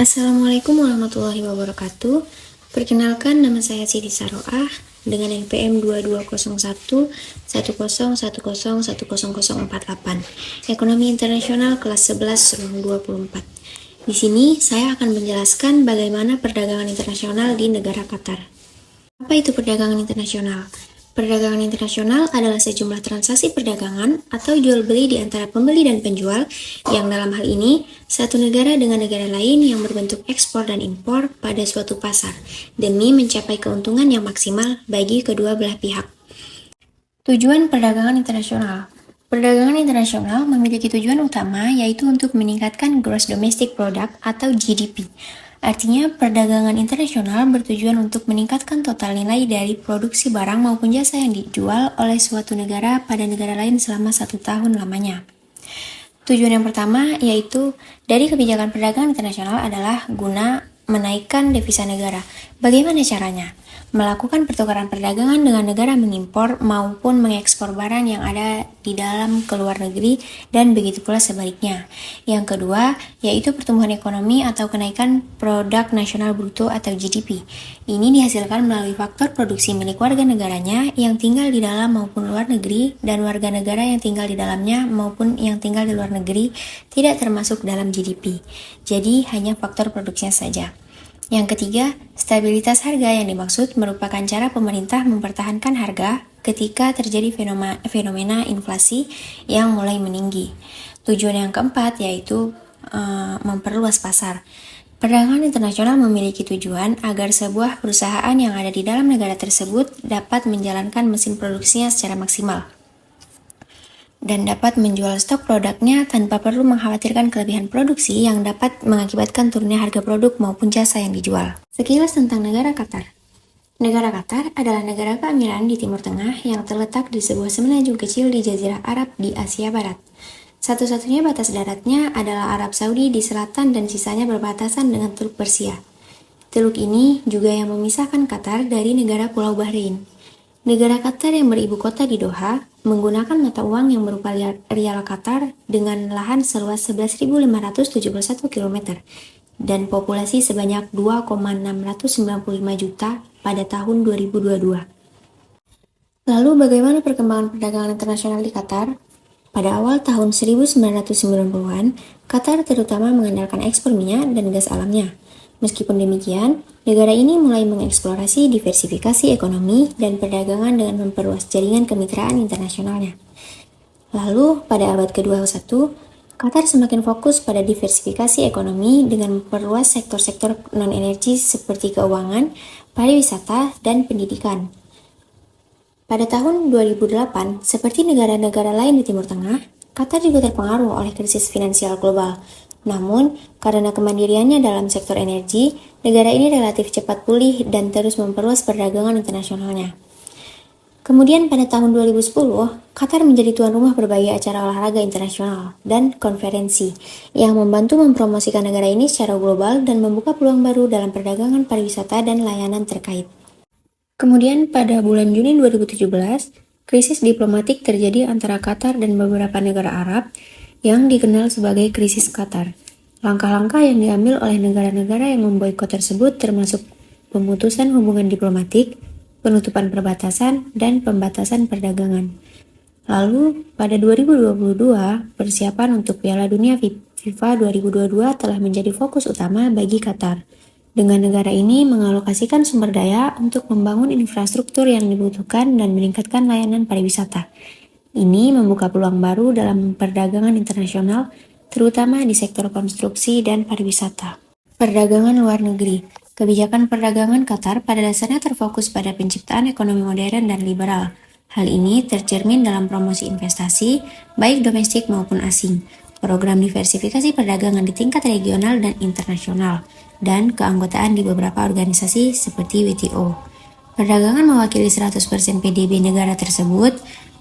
Assalamualaikum warahmatullahi wabarakatuh. Perkenalkan, nama saya Siti Saroah dengan NPM 22011101010048. Ekonomi Internasional kelas 11 ruang 24. Di sini saya akan menjelaskan bagaimana perdagangan internasional di negara Qatar. Apa itu perdagangan internasional? Perdagangan internasional adalah sejumlah transaksi perdagangan atau jual beli di antara pembeli dan penjual yang dalam hal ini satu negara dengan negara lain yang berbentuk ekspor dan impor pada suatu pasar demi mencapai keuntungan yang maksimal bagi kedua belah pihak. Tujuan perdagangan internasional. Perdagangan internasional memiliki tujuan utama yaitu untuk meningkatkan Gross Domestic Product atau GDP. Artinya, perdagangan internasional bertujuan untuk meningkatkan total nilai dari produksi barang maupun jasa yang dijual oleh suatu negara pada negara lain selama 1 tahun lamanya. Tujuan yang pertama yaitu dari kebijakan perdagangan internasional adalah guna menaikkan devisa negara. Bagaimana caranya? Melakukan pertukaran perdagangan dengan negara mengimpor maupun mengekspor barang yang ada di dalam ke luar negeri dan begitu pula sebaliknya. Yang kedua, yaitu pertumbuhan ekonomi atau kenaikan produk nasional bruto atau GDP. Ini dihasilkan melalui faktor produksi milik warga negaranya yang tinggal di dalam maupun luar negeri dan warga negara yang tinggal di dalamnya maupun yang tinggal di luar negeri tidak termasuk dalam GDP. Jadi, hanya faktor produksinya saja. Yang ketiga, stabilitas harga yang dimaksud merupakan cara pemerintah mempertahankan harga ketika terjadi fenomena inflasi yang mulai meninggi. Tujuan yang keempat yaitu memperluas pasar. Perdagangan internasional memiliki tujuan agar sebuah perusahaan yang ada di dalam negara tersebut dapat menjalankan mesin produksinya secara maksimal dan dapat menjual stok produknya tanpa perlu mengkhawatirkan kelebihan produksi yang dapat mengakibatkan turunnya harga produk maupun jasa yang dijual. Sekilas tentang negara Qatar. Negara Qatar adalah negara keamiran di Timur Tengah yang terletak di sebuah semenanjung kecil di Jazirah Arab di Asia Barat. Satu-satunya batas daratnya adalah Arab Saudi di selatan dan sisanya berbatasan dengan Teluk Persia. Teluk ini juga yang memisahkan Qatar dari negara Pulau Bahrain. Negara Qatar yang beribu kota di Doha menggunakan mata uang yang berupa rial Qatar dengan lahan seluas 11.571 km dan populasi sebanyak 2,695 juta pada tahun 2022. Lalu bagaimana perkembangan perdagangan internasional di Qatar? Pada awal tahun 1990-an, Qatar terutama mengandalkan ekspor minyak dan gas alamnya. Meskipun demikian, negara ini mulai mengeksplorasi diversifikasi ekonomi dan perdagangan dengan memperluas jaringan kemitraan internasionalnya. Lalu, pada abad ke-21, Qatar semakin fokus pada diversifikasi ekonomi dengan memperluas sektor-sektor non-energi seperti keuangan, pariwisata, dan pendidikan. Pada tahun 2008, seperti negara-negara lain di Timur Tengah, Qatar juga terpengaruh oleh krisis finansial global. Namun, karena kemandiriannya dalam sektor energi, negara ini relatif cepat pulih dan terus memperluas perdagangan internasionalnya. Kemudian pada tahun 2010, Qatar menjadi tuan rumah berbagai acara olahraga internasional dan konferensi yang membantu mempromosikan negara ini secara global dan membuka peluang baru dalam perdagangan pariwisata dan layanan terkait. Kemudian pada bulan Juni 2017, krisis diplomatik terjadi antara Qatar dan beberapa negara Arab yang dikenal sebagai krisis Qatar. Langkah-langkah yang diambil oleh negara-negara yang memboikot tersebut termasuk pemutusan hubungan diplomatik, penutupan perbatasan, dan pembatasan perdagangan. Lalu, pada 2022, persiapan untuk Piala Dunia FIFA 2022 telah menjadi fokus utama bagi Qatar, dengan negara ini mengalokasikan sumber daya untuk membangun infrastruktur yang dibutuhkan dan meningkatkan layanan pariwisata. Ini membuka peluang baru dalam perdagangan internasional, terutama di sektor konstruksi dan pariwisata. Perdagangan luar negeri. Kebijakan perdagangan Qatar pada dasarnya terfokus pada penciptaan ekonomi modern dan liberal. Hal ini tercermin dalam promosi investasi, baik domestik maupun asing, program diversifikasi perdagangan di tingkat regional dan internasional, dan keanggotaan di beberapa organisasi seperti WTO. Perdagangan mewakili 100% PDB negara tersebut.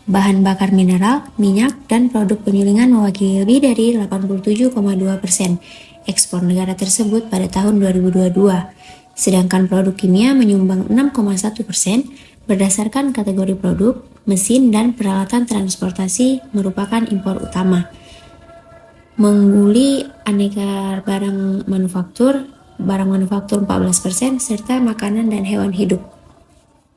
Bahan bakar mineral, minyak, dan produk penyulingan mewakili lebih dari 87,2% ekspor negara tersebut pada tahun 2022, sedangkan produk kimia menyumbang 6,1% berdasarkan kategori produk, mesin, dan peralatan transportasi merupakan impor utama. mengungguli aneka barang manufaktur 14%, serta makanan dan hewan hidup.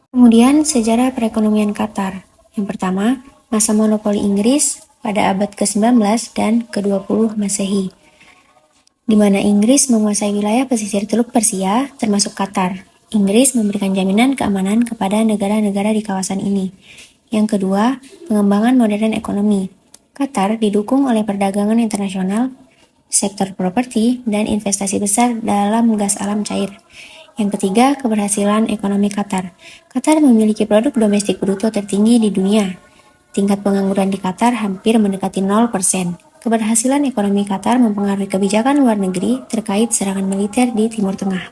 Kemudian, sejarah perekonomian Qatar. Yang pertama, masa monopoli Inggris pada abad ke-19 dan ke-20 Masehi, di mana Inggris menguasai wilayah pesisir Teluk Persia, termasuk Qatar. Inggris memberikan jaminan keamanan kepada negara-negara di kawasan ini. Yang kedua, pengembangan modern ekonomi. Qatar didukung oleh perdagangan internasional, sektor properti, dan investasi besar dalam gas alam cair. Yang ketiga, keberhasilan ekonomi Qatar. Qatar memiliki produk domestik bruto tertinggi di dunia. Tingkat pengangguran di Qatar hampir mendekati 0%. Keberhasilan ekonomi Qatar mempengaruhi kebijakan luar negeri terkait serangan militer di Timur Tengah.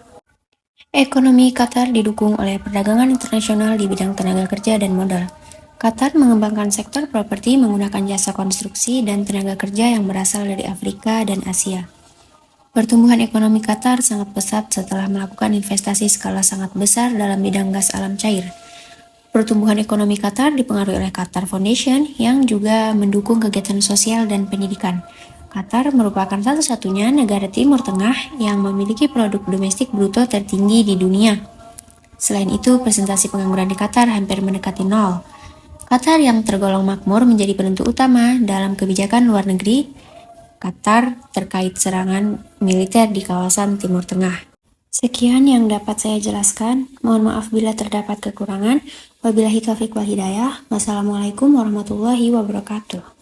Ekonomi Qatar didukung oleh perdagangan internasional di bidang tenaga kerja dan modal. Qatar mengembangkan sektor properti menggunakan jasa konstruksi dan tenaga kerja yang berasal dari Afrika dan Asia. Pertumbuhan ekonomi Qatar sangat pesat setelah melakukan investasi skala sangat besar dalam bidang gas alam cair. Pertumbuhan ekonomi Qatar dipengaruhi oleh Qatar Foundation yang juga mendukung kegiatan sosial dan pendidikan. Qatar merupakan satu-satunya negara Timur Tengah yang memiliki produk domestik bruto tertinggi di dunia. Selain itu, presentasi pengangguran di Qatar hampir mendekati nol. Qatar yang tergolong makmur menjadi penentu utama dalam kebijakan luar negeri Qatar terkait serangan militer di kawasan Timur Tengah. Sekian yang dapat saya jelaskan. Mohon maaf bila terdapat kekurangan. Wabillahi taufiq wal hidayah. Wassalamualaikum warahmatullahi wabarakatuh.